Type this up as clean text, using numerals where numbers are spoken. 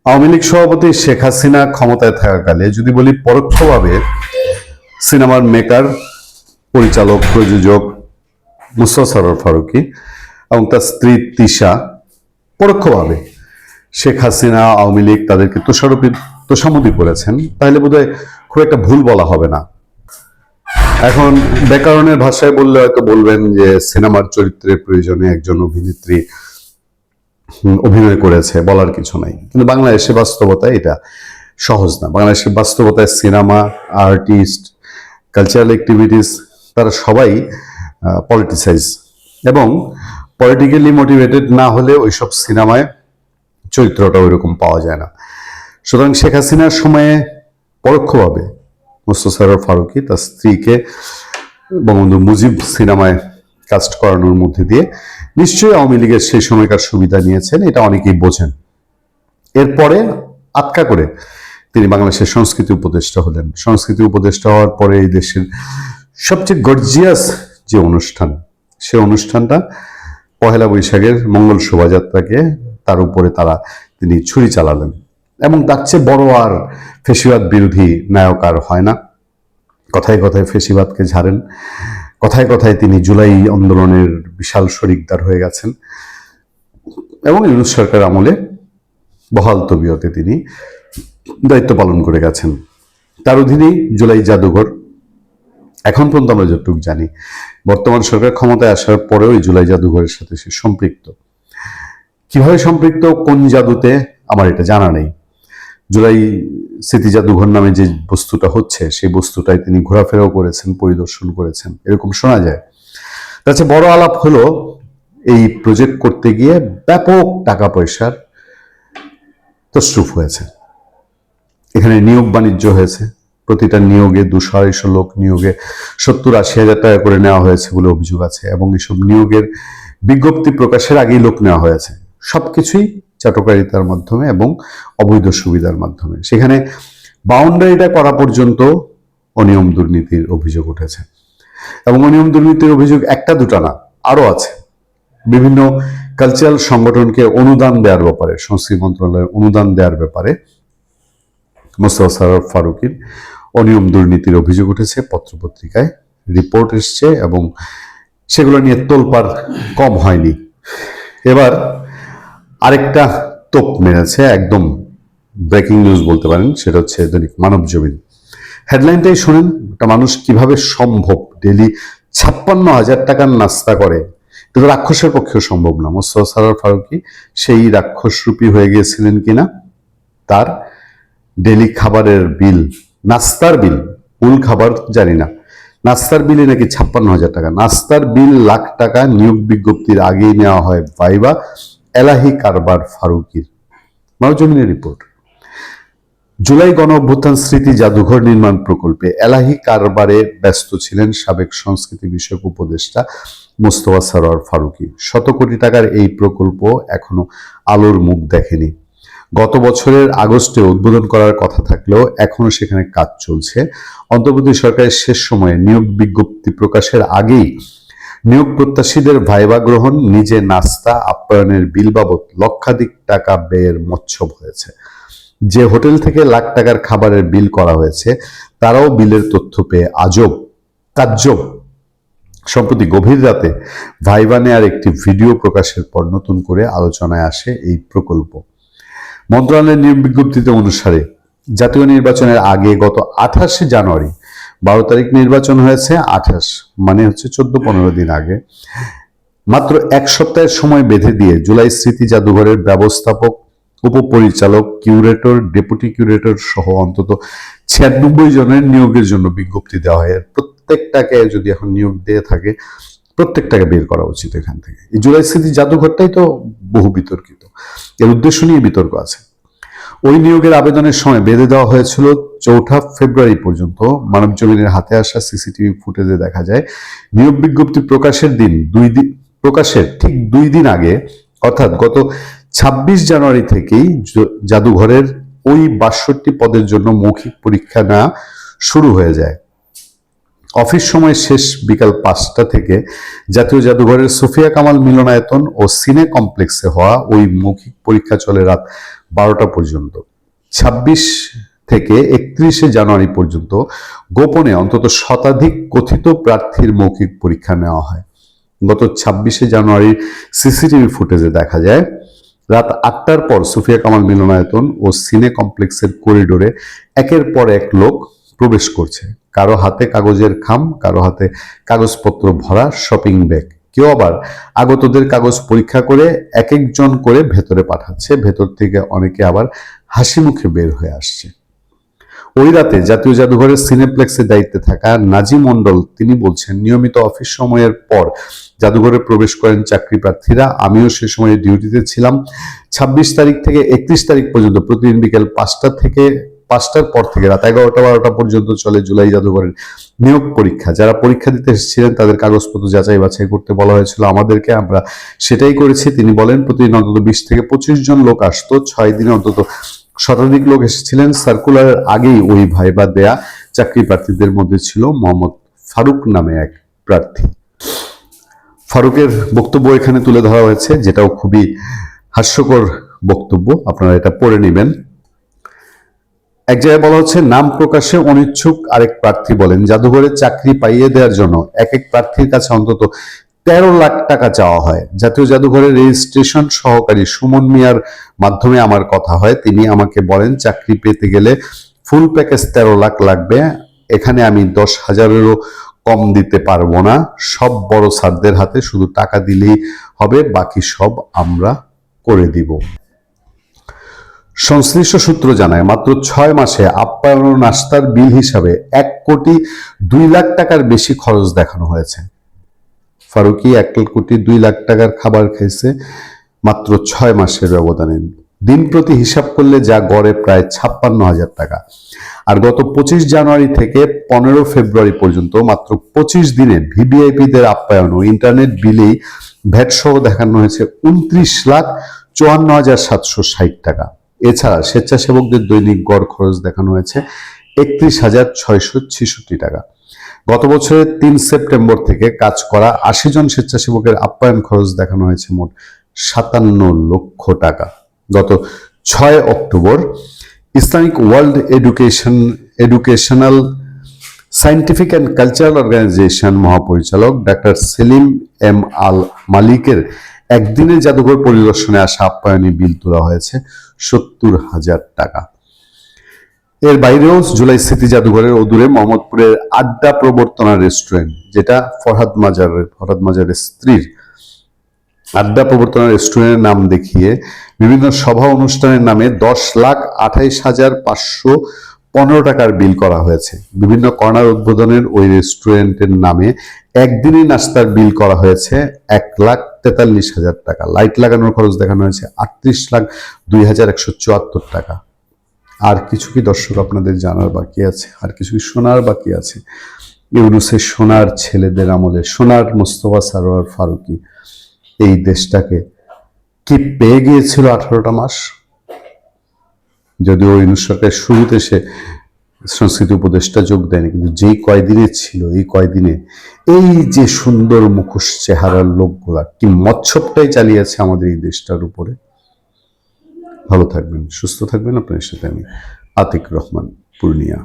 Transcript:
আওয়ামী লীগ সভাপতি শেখ হাসিনা ক্ষমতায় থাকাকালে যদি বলি পরোক্ষভাবে সিনেমার মেকার, পরিচালক, প্রযোজক মুস্তাফা সরোয়ার ফারুকী এবং তার স্ত্রী তিশা পরোক্ষভাবে শেখ হাসিনা, আওয়ামী লীগ তাদেরকে তোষামোদী করেছেন, তাহলে বোধহয় খুব একটা ভুল বলা হবে না। এখন ব্যাকরণের ভাষায় বললে হয়তো বলবেন যে সিনেমার চরিত্রের প্রয়োজনে একজন অভিনেত্রী অভিনয় করেছে, বলার কিছু নাই। কিন্তু বাংলাদেশের বাস্তবতায় এটা সহজ না। বাংলাদেশের বাস্তবতায় সিনেমা, আর্টিস্ট, কালচারাল অ্যাক্টিভিটিস তারা সবাই পলিটিসাইজ, এবং পলিটিক্যালি মোটিভেটেড না হলে ওইসব সিনেমায় চরিত্রটা ওইরকম পাওয়া যায় না। সুতরাং শেখ হাসিনার সময়ে পরোক্ষভাবে মুস্তাফা সরোয়ার ফারুকী তার স্ত্রীকে বঙ্গবন্ধু মুজিব সিনেমায় কাস্ট করানোর মধ্যে দিয়ে নিশ্চয়ই আওয়ামী লীগের সেই সময়কার সুবিধা নিয়েছেন, এটা অনেকেই বোঝেন। এরপরে আটকা করে তিনি বাংলাদেশের সংস্কৃতি উপদেষ্টা হলেন। সংস্কৃতি উপদেষ্টা হওয়ার পরে এই দেশের সবচেয়ে গর্জিয়াস যে অনুষ্ঠান, সে অনুষ্ঠানটা পহেলা বৈশাখের মঙ্গল শোভাযাত্রাকে তার উপরে তিনি ছুরি চালালেন। এবং তার চেয়ে বড় আর ফেসিবাদ বিরোধী নায়ক আর হয় না। কথায় কথায় ফেসিবাদকে ঝাড়েন, কথায় কথায় তিনি জুলাই আন্দোলনের বিশাল শরিকদার হয়ে গেছেন, এবং ইউনূস সরকার আমলে বহাল তবিয়তে তিনি দায়িত্ব পালন করে গেছেন। তার অধীনেই জুলাই জাদুঘর, এখন পর্যন্ত আমরা যতটুকু জানি বর্তমান সরকার ক্ষমতায় আসার পরেও এই জুলাই জাদুঘরের সাথে সে সম্পৃক্ত। কিভাবে সম্পৃক্ত, কোন জাদুতে, আমার এটা জানা নেই। জুলাই স্মৃতি জাদুঘর নামে যে বস্তুটা হচ্ছে, সেই বস্তুটাই তিনি ঘোরাফেরাও করেছেন, পরিদর্শন করেছেন, এরকম শোনা যায়। তাছাড়া বড় আলাপ হলো এই প্রজেক্ট করতে গিয়ে ব্যাপক টাকা পয়সার তসরুফ হয়েছে। এখানে নিয়োগ বাণিজ্য হয়েছে, প্রতিটা নিয়োগে 200-250 লোক নিয়োগে 70-80 হাজার টাকা করে নেওয়া হয়েছে বলে অভিযোগ আছে, এবং এসব নিয়োগের বিজ্ঞপ্তি প্রকাশের আগেই লোক নেওয়া হয়েছে। সবকিছুই চাটকারিতার মাধ্যমে এবং অবৈধ সুবিধার মাধ্যমে। সেখানে বাউন্ডারিটা করা পর্যন্ত অনিয়ম দুর্নীতির অভিযোগ উঠেছে, এবং অনিয়ম দুর্নীতির অভিযোগ একটা দুটা না, আরো আছে। বিভিন্ন কালচারাল সংগঠনকে অনুদান দেওয়ার ব্যাপারে, সংস্কৃতি মন্ত্রণালয়ের অনুদান দেওয়ার ব্যাপারে মুস্তাফা সরোয়ার ফারুকীর অনিয়ম দুর্নীতির অভিযোগ উঠেছে, পত্রপত্রিকায় রিপোর্ট এসছে, এবং সেগুলো নিয়ে তোলপাড় কম হয়নি। এবার আরেকটা তোপ মেরেছে, একদম ব্রেকিং নিউজ বলতে পারেন, সেটা হচ্ছে দৈনিক মানবজমিন। হেডলাইনটাই শোনেন, একটা মানুষ কিভাবে সম্ভব ডেলি 56,000 টাকার নাস্তা করে। কিন্তু রাক্ষসের পক্ষেও সম্ভব না। মুস্তাফা সরোয়ার ফারুকী সেই রাক্ষসরূপী হয়ে গিয়েছিলেন কিনা, তার ডেলি খাবারের বিল, নাস্তার বিল, মূল খাবার জানি না, নাস্তার বিলে নাকি 56,000 টাকা। নাস্তার বিল লাখ টাকা। নিয়োগ বিজ্ঞপ্তির আগেই নেওয়া হয় ভাইবা। এলাহি কারবার ফারুকীর। মানবজমিনের রিপোর্ট। জুলাই গণ অভ্যুত্থান স্মৃতি জাদুঘর নির্মাণ প্রকল্পে এলাহি কারবারে ব্যস্ত ছিলেন সাবেক সংস্কৃতি বিষয়ক উপদেষ্টা মুস্তাফা সরোয়ার ফারুকী। 100 কোটি টাকার এই প্রকল্প এখনো আলোর মুখ দেখেনি। গত বছরের আগস্টে উদ্বোধন করার কথা থাকলেও এখনো সেখানে কাজ চলছে। অন্তর্বর্তী সরকারের শেষ সময়ে নিয়োগ বিজ্ঞপ্তি প্রকাশের আগেই নিয়োগ প্রত্যাশীদের ভাইবা গ্রহণ, নিজে নাস্তা, আপ্যায়নের বিল বাবদ লক্ষাধিক টাকা ব্যয়ের মচ্ছব হয়েছে। যে হোটেল থেকে লাখ টাকার খাবারের বিল করা হয়েছে, তারাও বিলের তথ্য পেয়ে আজব, তাজ্জব। সম্প্রতি গভীর রাতে ভাইবা নেয়ার একটি ভিডিও প্রকাশের পর নতুন করে আলোচনায় আসে এই প্রকল্প। মন্ত্রণালয়ের নিয়োগ বিজ্ঞপ্তিতে অনুসারে জাতীয় নির্বাচনের আগে গত 28 জানুয়ারি, 12 তারিখ নির্বাচন হয়েছে, 28 মানে হচ্ছে 14-15 দিন আগে, মাত্র এক সপ্তাহের সময় বেঁধে দিয়ে জুলাই স্মৃতি জাদুঘরের ব্যবস্থাপক, উপপরিচালক, কিউরেটর, ডেপুটি কিউরেটর সহ অন্তত 96 জনের নিয়োগের জন্য বিজ্ঞপ্তি দেওয়া হয়। প্রত্যেকটাকে যদি এখন নিয়োগ দিয়ে থাকে, প্রত্যেকটাকে বের করা উচিত এখান থেকে। এই জুলাই স্মৃতি জাদুঘরটাই তো বহু বিতর্কিত, এর উদ্দেশ্য নিয়ে বিতর্ক আছে। ওই নিয়োগের আবেদনের সময় বেঁধে দেওয়া হয়েছিল 4 ফেব্রুয়ারি পর্যন্ত। মানবজমিনের হাতে আসা সিসিটিভি ফুটেজে দেখা যায়, নিয়োগ বিজ্ঞপ্তি প্রকাশের ঠিক 2 দিন আগে, অর্থাৎ গত 26 জানুয়ারি থেকেই জাদুঘরের ওই 62 পদের জন্য মৌখিক পরীক্ষা নেওয়া শুরু হয়ে যায়। অফিস সময় শেষ বিকাল 5টা থেকে জাতীয় জাদুঘরের সোফিয়া কামাল মিলনায়তন ও সিনে কমপ্লেক্সে হওয়া ওই মৌখিক পরীক্ষা চলে রাত 12টা পর্যন্ত। 26 থেকে 31শে জানুয়ারি পর্যন্ত গোপনে অন্তত শতাধিক কথিত প্রার্থীর মৌখিক পরীক্ষা নেওয়া হয়। গত 26শে জানুয়ারির সিসিটিভি ফুটেজে দেখা যায় রাত 8টার পর সুফিয়া কামাল মিলনায়তন ও সিনে কমপ্লেক্সের করিডোরে একের পর এক লোক প্রবেশ করছে। কারো হাতে কাগজের খাম, কারো হাতে কাগজপত্র ভরা শপিং ব্যাগ। কেউ আবার আগতদের কাগজ পরীক্ষা করে এক একজন করে ভেতরে পাঠাচ্ছে। ভেতর থেকে অনেকে আবার হাসি মুখে বের হয়ে আসছে। ওই রাতে জাতীয় জাদুঘরের সিনেপ্লেক্সের দায়িত্বে থাকা নাজি মণ্ডল তিনি বলছেন, নিয়মিত অফিস সময়ের পর জাদুঘরে প্রবেশ করেন চাকরি প্রার্থীরা। আমিও সে সময় ডিউটিতে ছিলাম। 26 তারিখ থেকে 31 তারিখ পর্যন্ত প্রতিদিন বিকেল 5টার পর থেকে রাত 11টা-12টা পর্যন্ত চলে জুলাই জাদুঘরের নিয়োগ পরীক্ষা। যারা পরীক্ষা দিতে এসেছিলেন তাদের কাগজপত্র যাচাই বাছাই করতে বলা হয়েছিল আমাদেরকে, আমরা সেটাই করেছি। তিনি বলেন, প্রতিদিন অন্তত 20 থেকে 25 জন লোক আসতো। 6 দিনে অন্তত শতাধিক লোক এসেছিলেন। সার্কুলারের আগেই ওই ভাইবা দেয়া চাকরি প্রার্থীদের মধ্যে ছিল মোহাম্মদ ফারুক নামে এক প্রার্থী। ফারুকের বক্তব্য এখানে তুলে ধরা হয়েছে, যেটাও খুবই হাস্যকর বক্তব্য, আপনারা এটা পড়ে নেবেন। এক জায়গায় বলা হচ্ছে, নাম প্রকাশে অনিচ্ছুক আরেক প্রার্থী বলেন, জাদুঘরে চাকরি পাইয়ে দেওয়ার জন্য এক এক প্রার্থীর কাছে অন্তত 13 লাখ টাকা চাওয়া হয়। জাতীয় জাদুঘরের রেজিস্ট্রেশন সহকারী সুমন মিয়ার মাধ্যমে আমার কথা হয়। তিনি আমাকে বলেন, চাকরি পেতে গেলে ফুল প্যাকেজ 13 লাখ লাগবে। এখানে আমি 10,000-এরও কম দিতে পারবো না। সব বড় স্যারদের হাতে শুধু টাকা দিলেই হবে, বাকি সব আমরা করে দিব। সংশ্লিষ্ট সূত্র জানায়, মাত্র 6 মাসে আপ্যায়ন ও নাস্তার বিল হিসাবে 1,02,00,000 টাকার বেশি খরচ দেখানো হয়েছে। ফারুকি 1,02,00,000 টাকার খাবার খেয়েছে মাত্র 6 মাসের ব্যবধানে। দিন প্রতি হিসাব করলে যা গড়ে প্রায় 56,000 টাকা। আর গত 25 জানুয়ারি থেকে 15 ফেব্রুয়ারি পর্যন্ত মাত্র 25 দিনে ভিভিআইপিদের আপ্যায়ন ও ইন্টারনেট বিলেই ভ্যাট সহ দেখানো হয়েছে 29,54,760 টাকা। এছাড়া স্বেচ্ছাসেবকদের দৈনিক গড় খরচ দেখানো হয়েছে 31,666 টাকা। গত বছরের 3 সেপ্টেম্বর থেকে কাজ করা 80 জন স্বেচ্ছাসেবকের আপ্যায়ন খরচ দেখানো হয়েছে মোট 57 লক্ষ টাকা। গত 6 October Islamic world educational scientific and cultural organisation মহাপরিচালক ডাক্তার সেলিম এম আল মালিকের একদিনের জাদুঘর পরিদর্শনে আসা আপ্যায়নী বিল তোলা হয়েছে 70,000 টাকা। এর বাইরেও জুলাই স্মৃতি জাদুঘরের অদূরে মোহাম্মদপুরের আড্ডা প্রবর্তনা রেস্টুরেন্ট, যেটা ফরহাদ মাজারের স্ত্রীর, আড্ডা প্রবর্তনা রেস্টুরেন্টের নাম দেখিয়ে বিভিন্ন সভা অনুষ্ঠানের নামে 10,28,515 টাকার বিল করা হয়েছে। বিভিন্ন কর্নার উদ্বোধনের ওই রেস্টুরেন্টের নামে একদিনই নাস্তার বিল করা হয়েছে 1,43,000 টাকা। লাইট লাগানোর খরচ দেখানো হয়েছে 38,02,174 টাকা। আর কিছু কি দর্শক আপনাদের জানার বাকি আছে? আর কিছু কি শোনার বাকি আছে? ইউনূসের সোনার ছেলেদের আমলে সোনার মোস্তফা সরোয়ার ফারুকী এই দেশটাকে কি পেয়ে গিয়েছিল 18টা মাস। যদিও ইউনূস সরকারের শুরুতে সে সংস্কৃতি উপদেষ্টা যোগ দেয়নি, কিন্তু যেই কয়দিনে ছিল, এই কয়দিনে এই যে সুন্দর মুখোশ চেহারার লোকগুলা কি মৎসবটাই চালিয়েছে আমাদের এই দেশটার উপরে। ভালো থাকবেন, সুস্থ থাকবেন। আপনার সাথে আমি আতিক রহমান, পূর্ণিয়া।